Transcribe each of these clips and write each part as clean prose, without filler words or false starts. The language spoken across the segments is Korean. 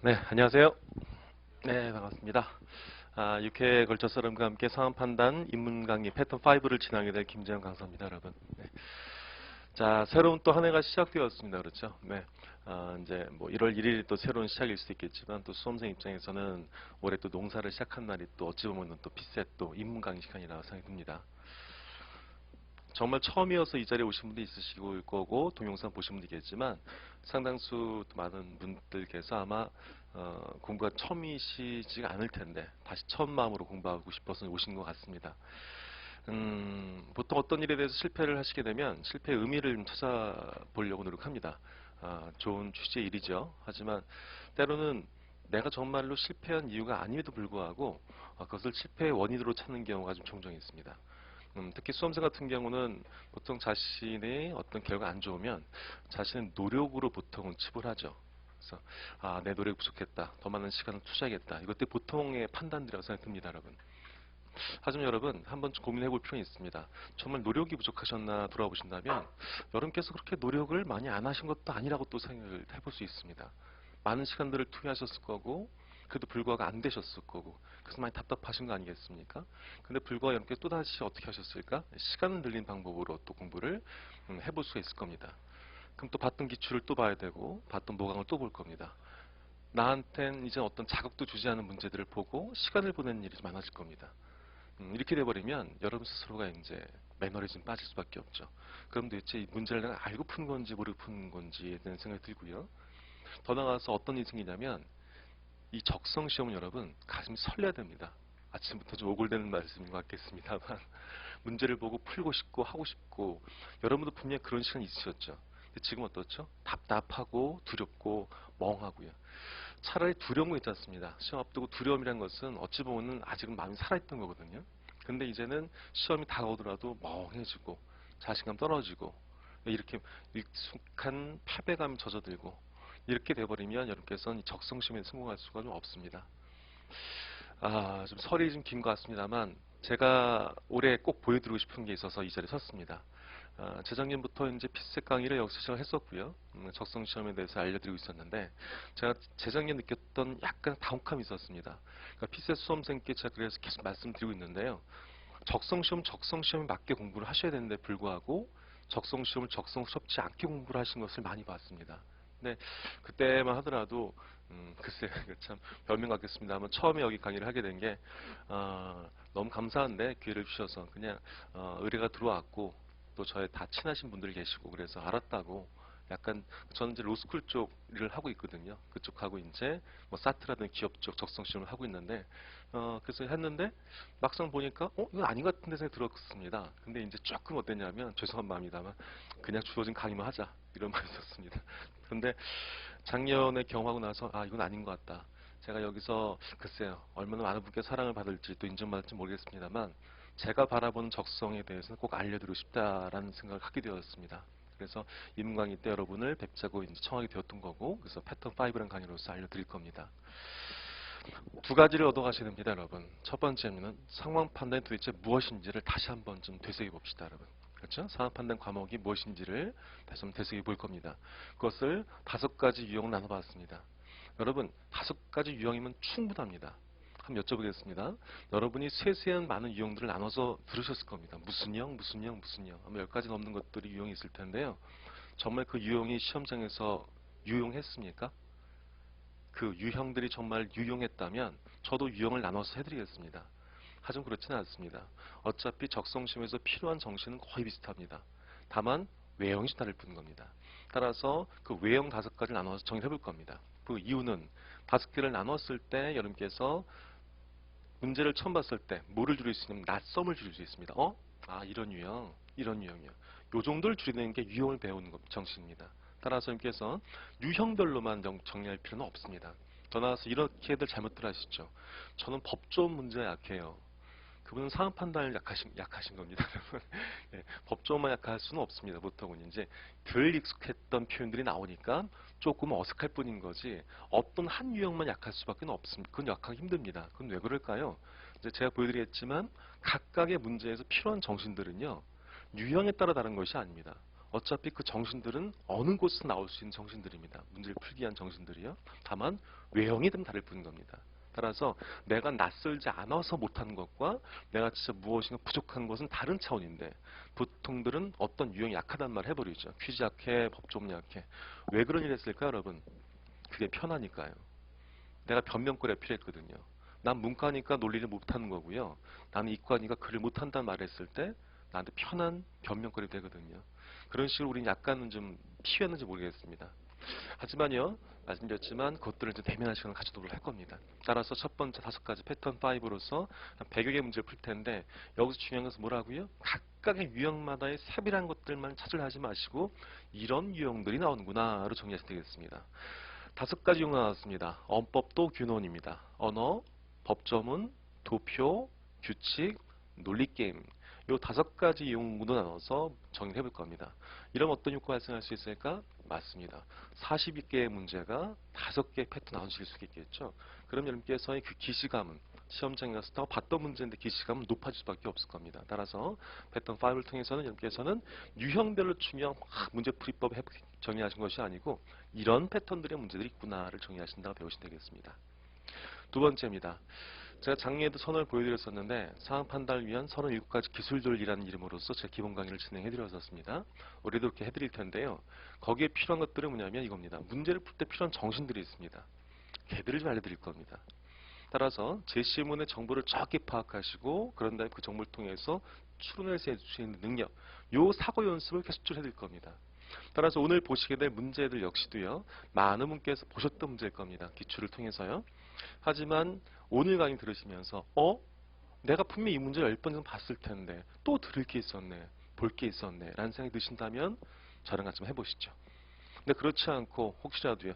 네, 안녕하세요. 네, 반갑습니다. 6회에 걸쳐서 여러분과 함께 상황 판단 입문 강의 패턴 5를 진행하게 될 김재현 강사입니다, 여러분. 네. 자, 새로운 또 한 해가 시작되었습니다. 그렇죠? 네. 이제 뭐 1월 1일이 또 새로운 시작일 수도 있겠지만 또 수험생 입장에서는 올해 또 농사를 시작한 날이 또 어찌 보면 또 빛의 또 입문 강의 시간이라고 생각이 듭니다. 정말 처음이어서 이 자리에 오신 분도 있으실 거고 동영상 보신 분도 있겠지만 상당수 많은 분들께서 아마 공부가 처음이시지가 않을 텐데 다시 처음 마음으로 공부하고 싶어서 오신 것 같습니다. 보통 어떤 일에 대해서 실패를 하시게 되면 실패의 의미를 좀 찾아보려고 노력합니다. 좋은 취지의 일이죠. 하지만 때로는 내가 정말로 실패한 이유가 아님에도 불구하고 그것을 실패의 원인으로 찾는 경우가 좀 종종 있습니다. 특히 수험생 같은 경우는 보통 자신의 어떤 결과가 안 좋으면 자신의 노력으로 보통은 치부하죠. 그래서 내 노력이 부족했다. 더 많은 시간을 투자하겠다. 이것들이 보통의 판단들이라고 생각됩니다, 여러분. 하지만 여러분 한번 고민해 볼 필요가 있습니다. 정말 노력이 부족하셨나 돌아보신다면 여러분께서 그렇게 노력을 많이 안 하신 것도 아니라고 또 생각을 해볼 수 있습니다. 많은 시간들을 투여하셨을 거고 그래도 불구하고 안 되셨을 거고 그래서 많이 답답하신 거 아니겠습니까? 근데 불구하고 여러분께 또다시 어떻게 하셨을까? 시간을 늘린 방법으로 또 공부를 해볼 수가 있을 겁니다. 그럼 또 봤던 기출을 또 봐야 되고 봤던 모강을 또 볼 겁니다. 나한텐 이제 어떤 자극도 주지 않은 문제들을 보고 시간을 보내는 일이 많아질 겁니다. 이렇게 돼버리면 여러분 스스로가 이제 매너리즘 빠질 수밖에 없죠. 그럼 도대체 이 문제를 내가 알고 푼 건지 모르고 푼 건지에 대한 생각이 들고요. 더 나아가서 어떤 일이 생기냐면 이 적성 시험은 여러분 가슴이 설레야 됩니다. 아침부터 좀 오글대는 말씀인 것 같겠습니다만 문제를 보고 풀고 싶고 하고 싶고 여러분도 분명히 그런 시간이 있으셨죠. 근데 지금 어떻죠? 답답하고 두렵고 멍하고요. 차라리 두려운 거 있지 않습니다. 시험 앞두고 두려움이란 것은 어찌 보면 아직은 마음이 살아있던 거거든요. 근데 이제는 시험이 다가오더라도 멍해지고 자신감 떨어지고 이렇게 익숙한 패배감이 젖어들고 이렇게 돼버리면 여러분께서는 적성시험에 성공할 수가 좀 없습니다. 좀 설이 좀 긴 것 같습니다만 제가 올해 꼭 보여드리고 싶은 게 있어서 이 자리에 섰습니다. 재작년부터 이제 피스셋 강의를 여기서 시작했었고요. 적성 시험에 대해서 알려드리고 있었는데 제가 재작년 느꼈던 약간 당혹감이 있었습니다. 그러니까 피스셋 수험생께 제가 그래서 계속 말씀드리고 있는데요. 적성 시험에 맞게 공부를 하셔야 되는데 불구하고 적성 시험을 적성스럽지 않게 공부를 하신 것을 많이 봤습니다. 근데 그때만 하더라도 글쎄 참 별명 같겠습니다만 처음에 여기 강의를 하게 된 게 너무 감사한데 기회를 주셔서 그냥 의뢰가 들어왔고 또 저의 다 친하신 분들이 계시고 그래서 알았다고 약간 저는 이제 로스쿨 쪽 일을 하고 있거든요. 그쪽하고 이제 뭐 사트라든 기업 쪽 적성 시험을 하고 있는데 그래서 했는데 막상 보니까 이건 아닌 것 같은데 생각이 들었습니다. 근데 이제 조금 어땠냐면 죄송한 마음이다만 그냥 주어진 강의만 하자 이런 말이 있었습니다. 그런데 작년에 경험하고 나서 이건 아닌 것 같다. 제가 여기서 글쎄요 얼마나 많은 분께 사랑을 받을지 또 인정받을지 모르겠습니다만 제가 바라보는 적성에 대해서는 꼭 알려드리고 싶다라는 생각을 하게 되었습니다. 그래서 입문 강의 때 여러분을 뵙자고 이제 청하게 되었던 거고 그래서 패턴 5라는 강의로서 알려드릴 겁니다. 두 가지를 얻어가셔야 됩니다, 여러분. 첫 번째는 상황 판단이 도대체 무엇인지를 다시 한번 좀 되새겨 봅시다, 여러분. 그렇죠? 상황 판단 과목이 무엇인지를 다시 한번 되새겨 볼 겁니다. 그것을 5가지 유형을 나눠봤습니다. 여러분, 5가지 유형이면 충분합니다. 한번 여쭤보겠습니다. 여러분이 세세한 많은 유형들을 나눠서 들으셨을 겁니다. 무슨 형, 무슨 형, 무슨 형. 아마 10가지 넘는 것들이 유형이 있을 텐데요. 정말 그 유형이 시험장에서 유용했습니까? 그 유형들이 정말 유용했다면 저도 유형을 나눠서 해드리겠습니다. 하지만 그렇지는 않습니다. 어차피 적성시험에서 필요한 정신은 거의 비슷합니다. 다만 외형이 다를 뿐인 겁니다. 따라서 그 외형 5가지를 나눠서 정리해 볼 겁니다. 그 이유는 5개를 나눴을 때 여러분께서 문제를 처음 봤을 때 뭐를 줄일 수 있냐면 낯섦을 줄일 수 있습니다. 이런 유형, 이런 유형이요. 요 정도를 줄이는 게 유형을 배우는 정신입니다. 따라서 여러분께서 유형별로만 정리할 필요는 없습니다. 더 나아가서 이렇게들 잘못들 하시죠. 저는 법조문 문제에 약해요. 그분은 상황 판단을 약하신 겁니다. 예, 법조문만 약할 수는 없습니다. 보통은 이제 덜 익숙했던 표현들이 나오니까 조금 어색할 뿐인 거지 어떤 한 유형만 약할 수밖에 없습니다. 그건 약하기 힘듭니다. 그건 왜 그럴까요? 이제 제가 보여드리겠지만 각각의 문제에서 필요한 정신들은요 유형에 따라 다른 것이 아닙니다. 어차피 그 정신들은 어느 곳에서 나올 수 있는 정신들입니다. 문제를 풀기 위한 정신들이요. 다만 외형이 좀 다를 뿐인 겁니다. 따라서 내가 낯설지 않아서 못하는 것과 내가 진짜 무엇인가 부족한 것은 다른 차원인데 보통들은 어떤 유형이 약하단 말을 해버리죠. 퀴즈 약해, 법조문 약해. 왜 그런 일 했을까요, 여러분? 그게 편하니까요. 내가 변명거리가 필요했거든요. 난 문과니까 논리를 못하는 거고요. 나는 이과니까 글을 못한다는 말을 했을 때 나한테 편한 변명거리 되거든요. 그런 식으로 우리는 약간은 좀 피했는지 모르겠습니다. 하지만요, 말씀드렸지만 그것들을 이제 대면한 시간을 가져도록 할 겁니다. 따라서 첫 번째 5가지 패턴 5로서 한 100여 개 문제를 풀 텐데 여기서 중요한 것은 뭐라고요? 각각의 유형마다의 세밀한 것들만 찾으려 하지 마시고 이런 유형들이 나오는구나로 정리하시면 되겠습니다. 5가지 유형 나왔습니다. 언법도 균원입니다. 언어, 법조문, 도표, 규칙, 논리게임 이 5가지 유형으로 나눠서 정리를 해볼 겁니다. 이런 어떤 효과 발생할 수 있을까? 맞습니다. 42개의 문제가 5개의 패턴 나누실 수 있겠죠. 그럼 여러분께서의 그 기시감은 시험장에 갔을 때 봤던 문제인데 기시감은 높아질 수밖에 없을 겁니다. 따라서 패턴 5를 통해서는 여러분께서는 유형별로 중요한 문제풀이법 정리하신 것이 아니고 이런 패턴들의 문제들이 있구나를 정리하신다고 배우시면 되겠습니다. 두 번째입니다. 제가 작년에도 선을 보여드렸었는데 상황 판단을 위한 37가지 기술들이라는 이름으로서 제 기본 강의를 진행해드렸었습니다. 올해도 그렇게 해드릴 텐데요. 거기에 필요한 것들은 뭐냐면 이겁니다. 문제를 풀 때 필요한 정신들이 있습니다. 걔들을 좀 알려드릴 겁니다. 따라서 제시문의 정보를 정확히 파악하시고 그런 다음에 그 정보를 통해서 추론해서 수 있는 능력, 요 사고 연습을 계속 해드릴 겁니다. 따라서 오늘 보시게 될 문제들 역시도요. 많은 분께서 보셨던 문제일 겁니다. 기출을 통해서요. 하지만 오늘 강의 들으시면서 내가 분명히 이 문제를 10번 정도 봤을 텐데 또 들을 게 있었네, 볼 게 있었네 라는 생각이 드신다면 저랑 같이 좀 해보시죠. 근데 그렇지 않고 혹시라도요.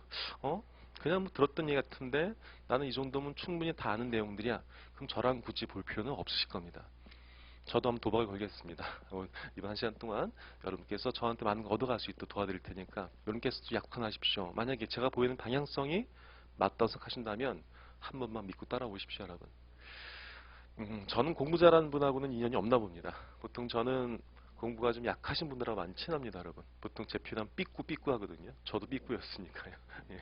그냥 뭐 들었던 얘기 같은데 나는 이 정도면 충분히 다 아는 내용들이야. 그럼 저랑 굳이 볼 필요는 없으실 겁니다. 저도 한번 도박을 걸겠습니다. 이번 1시간 동안 여러분께서 저한테 많은 거 얻어갈 수 있도록 도와드릴 테니까 여러분께서도 약속하십시오. 만약에 제가 보이는 방향성이 맞다고 생각하신다면 한 번만 믿고 따라오십시오, 여러분. 저는 공부 잘하는 분하고는 인연이 없나 봅니다. 보통 저는 공부가 좀 약하신 분들하고 많이 친합니다, 여러분. 보통 제 표현 삐꾸삐꾸 하거든요. 저도 삐꾸였으니까요. 예.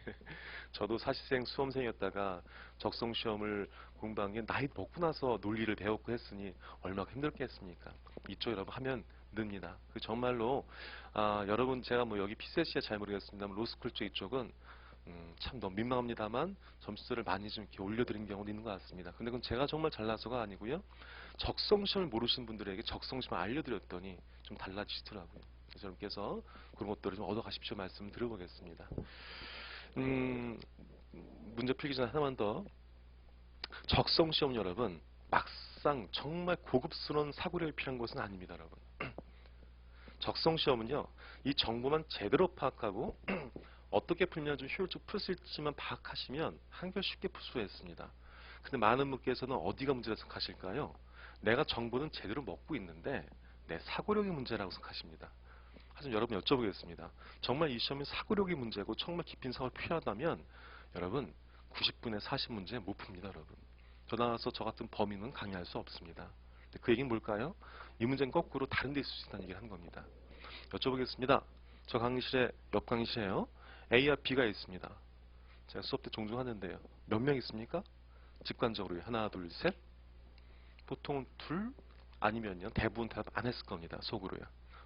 저도 사시생 수험생이었다가 적성시험을 공부한 게 나이 먹고 나서 논리를 배웠고 했으니 얼마나 힘들겠습니까? 이쪽 여러분 하면 늡니다. 그 정말로 여러분 제가 뭐 여기 PCS에 잘 모르겠습니다만 로스쿨 쪽 이쪽은 참 너무 민망합니다만 점수를 많이 좀 이렇게 올려드린 경우도 있는 것 같습니다. 근데 그건 제가 정말 잘나서가 아니고요. 적성시험을 모르신 분들에게 적성시험을 알려드렸더니 좀 달라지시더라고요. 그래서 여러분께서 그런 것들을 좀 얻어가십시오 말씀을 드려보겠습니다. 문제 풀기 전에 하나만 더. 적성시험 여러분 막상 정말 고급스러운 사고력이 필요한 것은 아닙니다, 여러분. 적성시험은요. 이 정보만 제대로 파악하고 어떻게 풀면 좀 효율적으로 풀 수 있지만 파악하시면 한결 쉽게 풀 수가 있습니다. 근데 많은 분께서는 어디가 문제라고 생각하실까요? 내가 정보는 제대로 먹고 있는데 내 사고력이 문제라고 생각하십니다. 하지만 여러분 여쭤보겠습니다. 정말 이 시험이 사고력이 문제고 정말 깊은 사고를 필요하다면 여러분 90분에 40문제 못 풉니다, 여러분. 저 나와서 저 같은 범인은 강의할 수 없습니다. 그 얘기는 뭘까요? 이 문제는 거꾸로 다른 데 있을 수 있다는 얘기를 하는 겁니다. 여쭤보겠습니다. 저 강의실에 옆 강의실에요. A와 B가 있습니다. 제가 수업 때 종종 하는데요. 몇 명 있습니까? 직관적으로 하나, 둘, 셋. 보통은 둘 아니면요. 대부분 대답 안 했을 겁니다. 속으로요.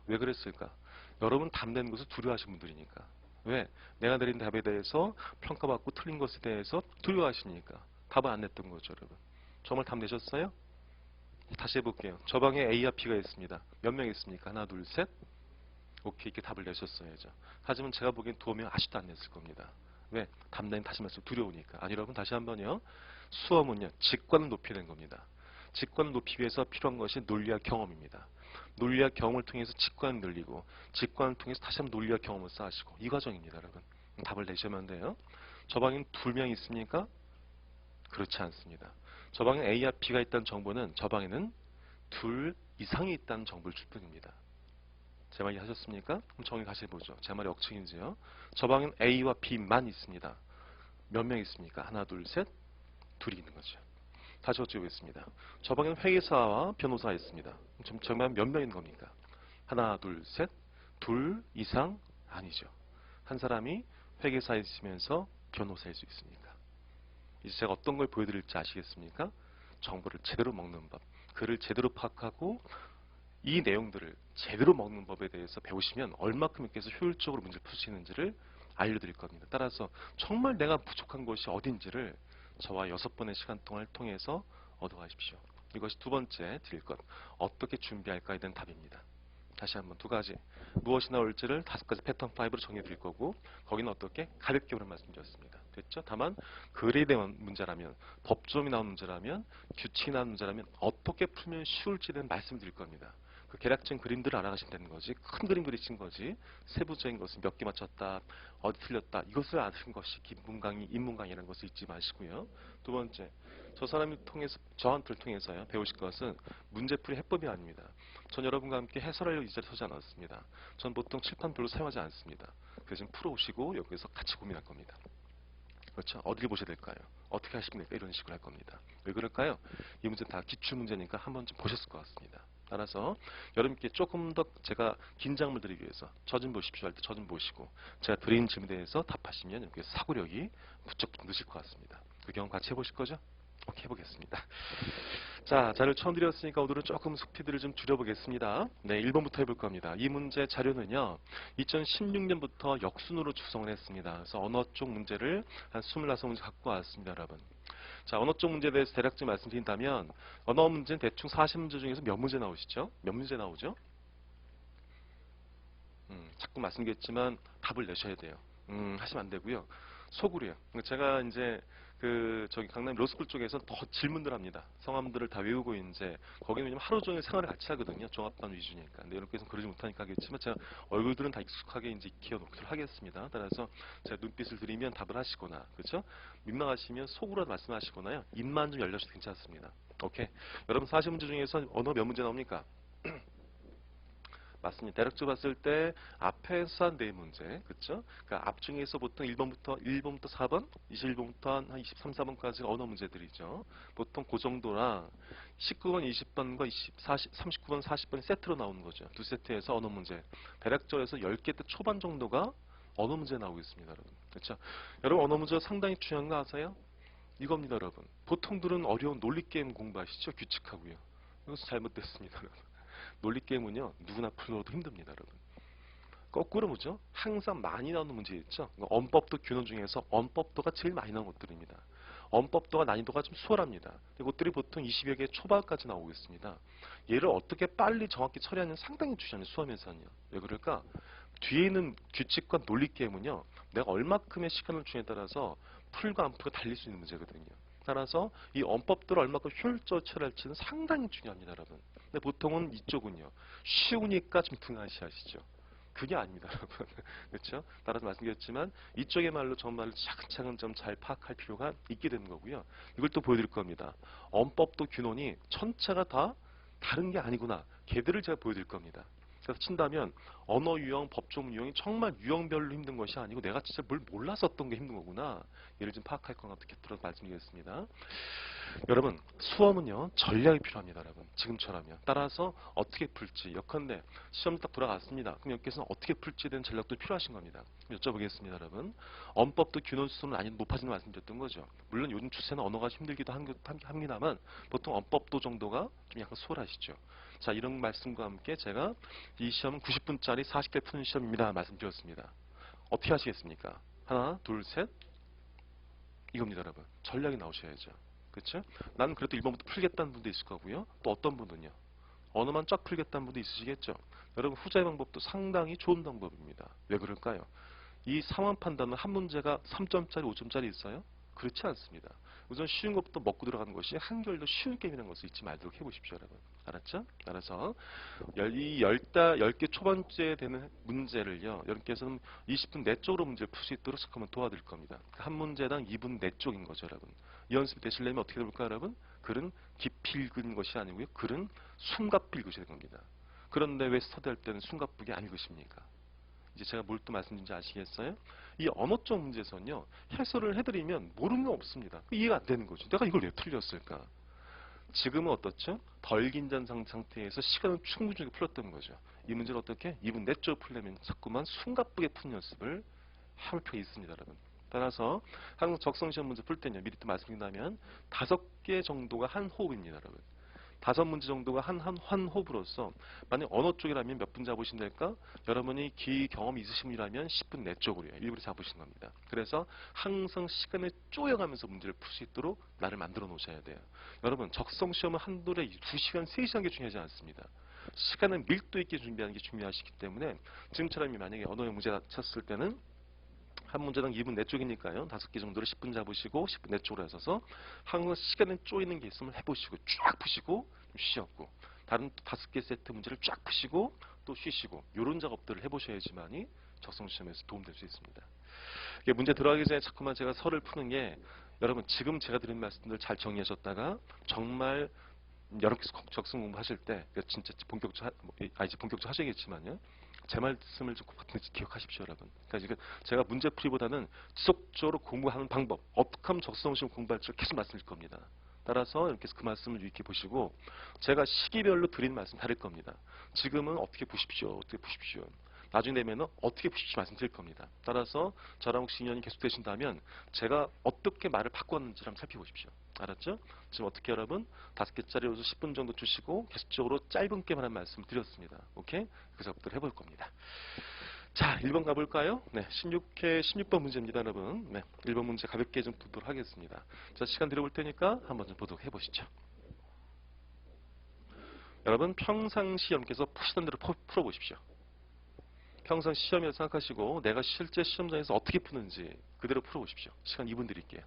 왜 그랬을까? 여러분 답내는 것을 두려워하시는 분들이니까. 왜? 내가 내린 답에 대해서 평가받고 틀린 것에 대해서 두려워하시니까 답을 안 냈던 거죠, 여러분. 정말 답 내셨어요? 다시 해볼게요. 저 방에 A와 B가 있습니다. 몇 명 있습니까? 하나, 둘, 셋. 오케이, 이렇게 답을 내셨어야죠. 하지만 제가 보기엔 2명 아직도 안 냈을 겁니다. 왜? 답내는 다시 말씀 두려우니까. 아니 여러분 다시 한번요. 수험은요. 직관을 높이는 겁니다. 직관을 높이기 위해서 필요한 것이 논리와 경험입니다. 논리와 경험을 통해서 직관을 늘리고 직관을 통해서 다시 한번 논리와 경험을 쌓으시고 이 과정입니다, 여러분. 답을 내시면 돼요. 저 방에는 2명 있습니까? 그렇지 않습니다. 저 방에 A와 B가 있다는 정보는 저 방에는 2 이상이 있다는 정보를 줄 뿐입니다. 제 말 이해하셨습니까? 그럼 정의 다시 해보죠. 제 말이 억측인지요. 저 방엔 A와 B만 있습니다. 몇 명 있습니까? 하나, 둘, 셋. 둘이 있는 거죠. 다시 여쭤보겠습니다. 저 방엔 회계사와 변호사가 있습니다. 정말 몇 명 있는 겁니까? 하나, 둘, 셋. 둘 이상 아니죠. 한 사람이 회계사에 있으면서 변호사일 수 있습니까? 이제 제가 어떤 걸 보여드릴지 아시겠습니까? 정보를 제대로 먹는 법, 글을 제대로 파악하고 이 내용들을 제대로 먹는 법에 대해서 배우시면 얼마큼 이렇게 해서 효율적으로 문제를 풀 수 있는지를 알려드릴 겁니다. 따라서 정말 내가 부족한 것이 어딘지를 저와 6번의 시간 동안을 통해서 얻어가십시오. 이것이 두 번째 드릴 것, 어떻게 준비할까에 대한 답입니다. 다시 한번 두 가지, 무엇이 나올지를 5가지 패턴 5로 정해 드릴 거고, 거기는 어떻게 가볍게 오늘 말씀드렸습니다. 됐죠? 다만 글에 대한 문제라면, 법조문이 나온 문제라면, 규칙이 나온 문제라면 어떻게 풀면 쉬울지에 대한 말씀 드릴 겁니다. 그 계략적인 그림들을 알아가시면 되는 거지, 큰 그림 그리신 거지, 세부적인 것을 몇 개 맞췄다, 어디 틀렸다, 이것을 아시는 것이 기본 강의, 입문 강의라는 것을 잊지 마시고요. 두 번째, 저 사람을 통해서, 저한테를 통해서요, 배우실 것은 문제풀이 해법이 아닙니다. 전 여러분과 함께 해설하려고 이 자리에 서지 않았습니다. 전 보통 칠판 별로 사용하지 않습니다. 그래서 좀 풀어오시고 여기서 같이 고민할 겁니다. 그렇죠? 어디를 보셔야 될까요? 어떻게 하시면 될까? 이런 식으로 할 겁니다. 왜 그럴까요? 이 문제는 다 기출 문제니까 한 번쯤 보셨을 것 같습니다. 따라서 여러분께 조금 더 제가 긴장을 드리기 위해서 저 좀 보십시오 할 때 저 좀 보시고, 제가 드린 질문에 대해서 답하시면 여기서 사고력이 부쩍 느실 것 같습니다. 그 경험 같이 해보실 거죠? 오케이, 해보겠습니다. 자, 자료를 처음 드렸으니까 오늘은 조금 스피드를 좀 줄여보겠습니다. 네, 1번부터 해볼 겁니다. 이 문제 자료는요, 2016년부터 역순으로 구성을 했습니다. 그래서 언어 쪽 문제를 한 26문제 갖고 왔습니다, 여러분. 자, 언어 쪽 문제에 대해서 대략적으로 말씀드린다면, 언어 문제는 대충 40문제 중에서 몇 문제 나오시죠? 몇 문제 나오죠? 자꾸 말씀드렸지만 답을 내셔야 돼요. 하시면 안 되고요. 속으로요. 제가 이제 저기 강남 로스쿨 쪽에서 더 질문들 합니다. 성함들을 다 외우고 이제 거기는 왜냐면 하루 종일 생활을 같이 하거든요. 종합반 위주니까. 근데 여러분께서는 그러지 못하니까 하겠지만 제가 얼굴들은 다 익숙하게 이제 익혀 놓도록 하겠습니다. 따라서 제가 눈빛을 드리면 답을 하시거나, 그렇죠? 민망하시면 속으로 말씀하시거나요. 입만 좀 열려셔도 괜찮습니다. 오케이. 여러분 40문제 중에서 언어 몇 문제 나옵니까? 맞습니다. 대략적으로 봤을 때 앞에서 한 4문제, 그렇죠? 그러니까 앞 중에서 보통 1번부터 4번, 21번부터 한 23, 4번까지 언어 문제들이죠. 보통 그 정도랑 19번, 20번과 39번, 40번이 세트로 나오는 거죠. 두 세트에서 언어 문제. 대략적으로 해서 10개 대 초반 정도가 언어 문제 나오고 있습니다, 여러분. 그렇죠? 여러분 언어 문제가 상당히 중요한 거 아세요? 이겁니다, 여러분. 보통들은 어려운 논리 게임 공부하시죠? 규칙하고요. 이것은 잘못됐습니다, 여러분. 논리 게임은요, 누구나 풀어도 힘듭니다, 여러분. 거꾸로 보죠. 항상 많이 나오는 문제 있죠. 언법도 균원 중에서 언법도가 제일 많이 나오는 것들입니다. 언법도가 난이도가 좀 수월합니다. 이것들이 보통 20여 개 초반까지 나오고 있습니다. 얘를 어떻게 빨리 정확히 처리하는 상당히 중요한 수험에서는요. 왜 그럴까? 뒤에 있는 규칙과 논리 게임은요, 내가 얼마큼의 시간을 주냐에 따라서 풀과 안 풀과 달릴 수 있는 문제거든요. 따라서 이 언법들을 얼마큼 효율적으로 처리할지는 상당히 중요합니다, 여러분. 근데 보통은 이쪽은요, 쉬우니까 좀 등한시하시죠. 그게 아닙니다, 여러분. 그렇죠? 따라서 말씀드렸지만 이쪽의 말로 정말로 차근차근 좀 잘 파악할 필요가 있게 되는 거고요. 이걸 또 보여드릴 겁니다. 언법도 균원이 전체가 다 다른 게 아니구나. 걔들을 제가 보여드릴 겁니다. 그래서 친다면 언어 유형, 법조문 유형이 정말 유형별로 힘든 것이 아니고 내가 진짜 뭘 몰라서 어떤 게 힘든 거구나. 얘를 좀 파악할 건 어떻게 들어서 말씀드리겠습니다. 여러분 수험은요 전략이 필요합니다, 여러분. 지금처럼요. 따라서 어떻게 풀지, 예컨대 시험 딱 돌아갔습니다. 그럼 여기서는 어떻게 풀지에 대한 전략도 필요하신 겁니다. 여쭤보겠습니다, 여러분. 언법도 균형 수는 아니 높아지는 말씀드렸던 거죠. 물론 요즘 추세는 언어가 힘들기도 합니다만 보통 언법도 정도가 좀 약간 수월하시죠. 자, 이런 말씀과 함께 제가 이 시험은 90분짜리 40개 푸는 시험입니다 말씀드렸습니다. 어떻게 하시겠습니까? 하나, 둘, 셋. 이겁니다, 여러분. 전략이 나오셔야죠. 그렇죠? 나는 그래도 1번부터 풀겠다는 분도 있을 거고요. 또 어떤 분은요, 언어만 쫙 풀겠다는 분도 있으시겠죠. 여러분 후자의 방법도 상당히 좋은 방법입니다. 왜 그럴까요? 이 상황 판단은 한 문제가 3점짜리, 5점짜리 있어요? 그렇지 않습니다. 우선 쉬운 것부터 먹고 들어가는 것이 한결 더 쉬운 게임이라는 것을 잊지 말도록 해보십시오, 여러분. 알았죠? 따라서 이 10개 초반째 되는 문제를요, 여러분께서는 20분 내쪽으로 문제를 풀 수 있도록 한번 도와드릴 겁니다. 한 문제당 2분 내쪽인 거죠, 여러분. 이 연습이 되시려면 어떻게 해볼까요, 여러분? 글은 깊이 읽은 것이 아니고요. 글은 숨가쁘게 읽으셔야 됩니다. 그런데 왜 스터디할 때는 숨가쁘게 안 읽으십니까? 이제 제가 뭘 또 말씀드린지 아시겠어요? 이 언어적 문제에서는요, 해설을 해드리면 모르는 거 없습니다. 이해가 안 되는 거죠. 내가 이걸 왜 틀렸을까? 지금은 어떻죠? 덜 긴장 상태에서 시간을 충분히 풀었던 거죠. 이 문제를 어떻게? 2분 내적으로 풀려면 자꾸만 숨가쁘게 푸는 연습을 할 필요가 있습니다, 여러분. 따라서 항상 적성시험 문제 풀 때는요, 미리 또 말씀드린다면 5개 정도가 한 호흡입니다, 여러분. 5문제 정도가 한 호흡으로서 만약 언어 쪽이라면 몇 분 잡으시면 될까? 여러분이 기 경험이 있으신 분이라면 10분 내적으로요. 일부러 잡으시는 겁니다. 그래서 항상 시간을 쪼여가면서 문제를 풀 수 있도록 나를 만들어 놓으셔야 돼요. 여러분 적성시험은 한 돌에 2시간, 3시간 게 중요하지 않습니다. 시간을 밀도 있게 준비하는 게 중요하시기 때문에 지금처럼 만약에 언어의 문제가 쳤을 때는 한 문제당 2분 내쪽이니까요. 5개 정도를 10분 잡으시고 10분 내쪽으로 하셔서 항상 시간에 쪼이는 게 있으면 해보시고 쫙 푸시고 좀 쉬었고 다른 5개 세트 문제를 쫙 푸시고 또 쉬시고 이런 작업들을 해보셔야지만이 적성시험에서 도움될 수 있습니다. 이게 문제 들어가기 전에 자꾸만 제가 설을 푸는 게 여러분 지금 제가 드린 말씀들 잘 정리하셨다가 정말 여러분께서 적성 공부하실 때 진짜 이제 본격적으로 하셔야겠지만요. 제 말씀을 좀 기억하십시오, 여러분. 그러니까 지금 제가 문제풀이보다는 지속적으로 공부하는 방법, 어떻게 하면 적성시험 공부할지 계속 말씀드릴 겁니다. 따라서 이렇게 해서 그 말씀을 유익해 보시고 제가 시기별로 드리는 말씀 다를 겁니다. 지금은 어떻게 보십시오, 어떻게 보십시오. 나중에 되면은 어떻게 보십시오 말씀드릴 겁니다. 따라서 저랑 혹시 인연이 계속되신다면 제가 어떻게 말을 바꿨는지 한번 살펴보십시오. 알았죠? 지금 어떻게 여러분 5개짜리로서 10분 정도 주시고 계속적으로 짧은 게만 한 말씀 드렸습니다. 오케이? 그 작업들 해볼 겁니다. 자, 1번 가볼까요? 네, 16번 문제입니다, 여러분. 네, 1번 문제 가볍게 좀 보도록 하겠습니다. 자, 시간 드려볼 테니까 한번 좀 보도록 해보시죠. 여러분, 평상시 여러분께서 푸시던 대로 풀어보십시오. 평상 시험이라고 생각하시고 내가 실제 시험장에서 어떻게 푸는지 그대로 풀어보십시오. 시간 2분 드릴게요.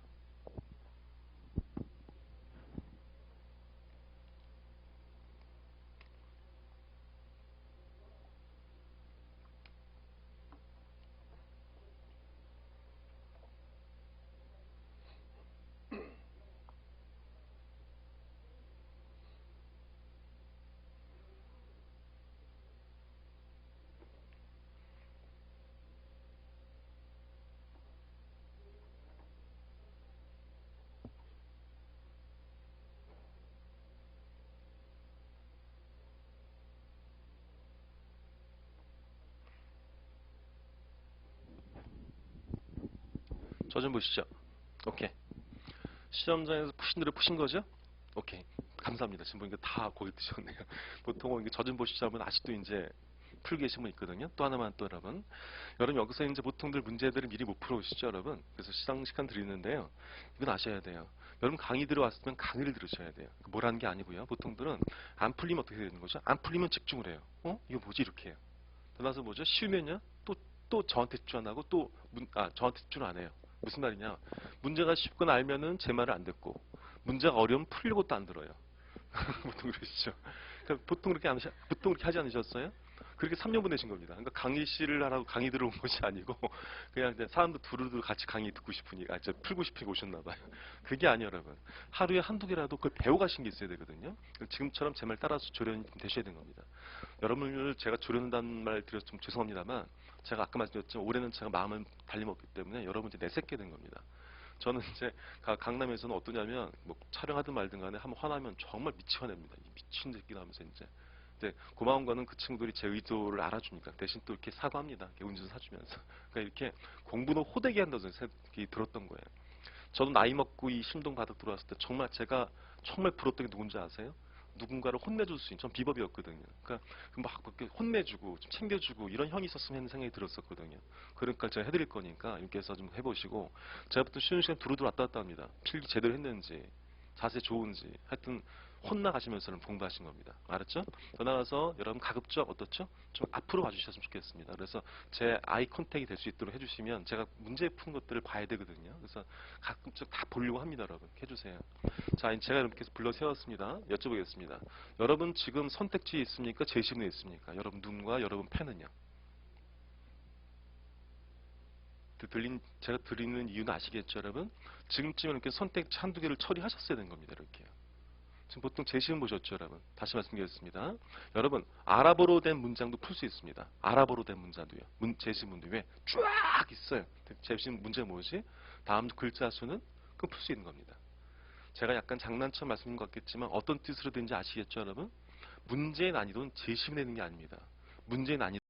저 좀 보시죠. 오케이. 시험장에서 푸신 대로 푸신 거죠? 오케이. 감사합니다. 지금 보니까 다 거기 드셨네요. 보통은 이게 젖은 보시자면 아직도 이제 풀고 계신 분 있거든요. 또 하나만 또 여러분. 여러분 여기서 이제 보통들 문제들을 미리 못 풀어오시죠, 여러분. 그래서 시간 드리는데요. 이건 아셔야 돼요. 여러분 강의 들어왔으면 강의를 들으셔야 돼요. 뭐라는 게 아니고요. 보통들은 안 풀리면 어떻게 되는 거죠? 안 풀리면 집중을 해요. 이거 뭐지? 이렇게 해요. 그러나서 뭐죠? 쉬우면요. 또 저한테 집중 안 하고 저한테 집중 안 해요. 무슨 말이냐? 문제가 쉽거나 알면은 제 말을 안 듣고 문제가 어려우면 풀려고 또 안 들어요. 보통 그러시죠. 그러니까 보통 그렇게 하지 않으셨어요? 그렇게 3년 보내신 겁니다. 그러니까 강의실을 하라고 강의 들어온 것이 아니고 그냥 이제 사람들 두루두루 같이 강의 듣고 싶으니까 풀고 싶으니까 오셨나 봐요. 그게 아니에요, 여러분. 하루에 한두 개라도 그걸 배워가신 게 있어야 되거든요. 지금처럼 제 말 따라서 조련이 되셔야 되는 겁니다. 여러분을 제가 조련한다는 말 드려서 좀 죄송합니다만 제가 아까 말씀드렸지만 올해는 제가 마음을 달림없기 때문에 여러분 이제 내색게 된 겁니다. 저는 이제 강남에서는 어떠냐면 뭐 촬영하든 말든 간에 한번 화나면 정말 미치게 냅니다. 이 미친 새끼다 하면서 이제. 근데 고마운 거는 그 친구들이 제 의도를 알아주니까 대신 또 이렇게 사과합니다. 이렇게 운전 사주면서. 그러니까 이렇게 공부는 호되게 한다는 생각이 들었던 거예요. 저도 나이 먹고 이 신동 바닥 들어왔을 때 정말 제가 정말 부럽던 게 누군지 아세요? 누군가를 혼내줄 수 있는 전 비법이었거든요. 그러니까 막 그렇게 혼내주고 좀 챙겨주고 이런 형이 있었으면 하는 생각이 들었었거든요. 그러니까 제가 해드릴 거니까 이렇게 해서 좀 해보시고 제가부터 쉬는 시간 두루두루 왔다 갔다 합니다. 필기 제대로 했는지 자세 좋은지 하여튼 혼나가시면서는 공부하신 겁니다. 알았죠? 더 나아가서 여러분 가급적 어떻죠? 좀 앞으로 와주셨으면 좋겠습니다. 그래서 제 아이 컨택이 될 수 있도록 해주시면 제가 문제 푼 것들을 봐야 되거든요. 그래서 가끔씩 다 보려고 합니다. 여러분 해주세요. 자, 이제 제가 이렇게 불러 세웠습니다. 여쭤보겠습니다. 여러분 지금 선택지에 있습니까? 제시문에 있습니까? 여러분 눈과 여러분 펜은요? 제가 드리는 이유는 아시겠죠, 여러분? 지금쯤 이렇게 선택지 한두 개를 처리하셨어야 되는 겁니다. 이렇게요. 지금 보통 제시문 보셨죠, 여러분? 다시 말씀드리겠습니다. 여러분, 아랍어로 된 문장도 풀 수 있습니다. 아랍어로 된 문장도요. 제시문도 왜? 쫙 있어요. 제시문 문제 뭐지? 다음 글자 수는 그럼 풀 수 있는 겁니다. 제가 약간 장난쳐 말씀인 것 같겠지만 어떤 뜻으로 되는지 아시겠죠, 여러분? 문제의 난이도는 제시문에 있는 게 아닙니다. 문제의 난이도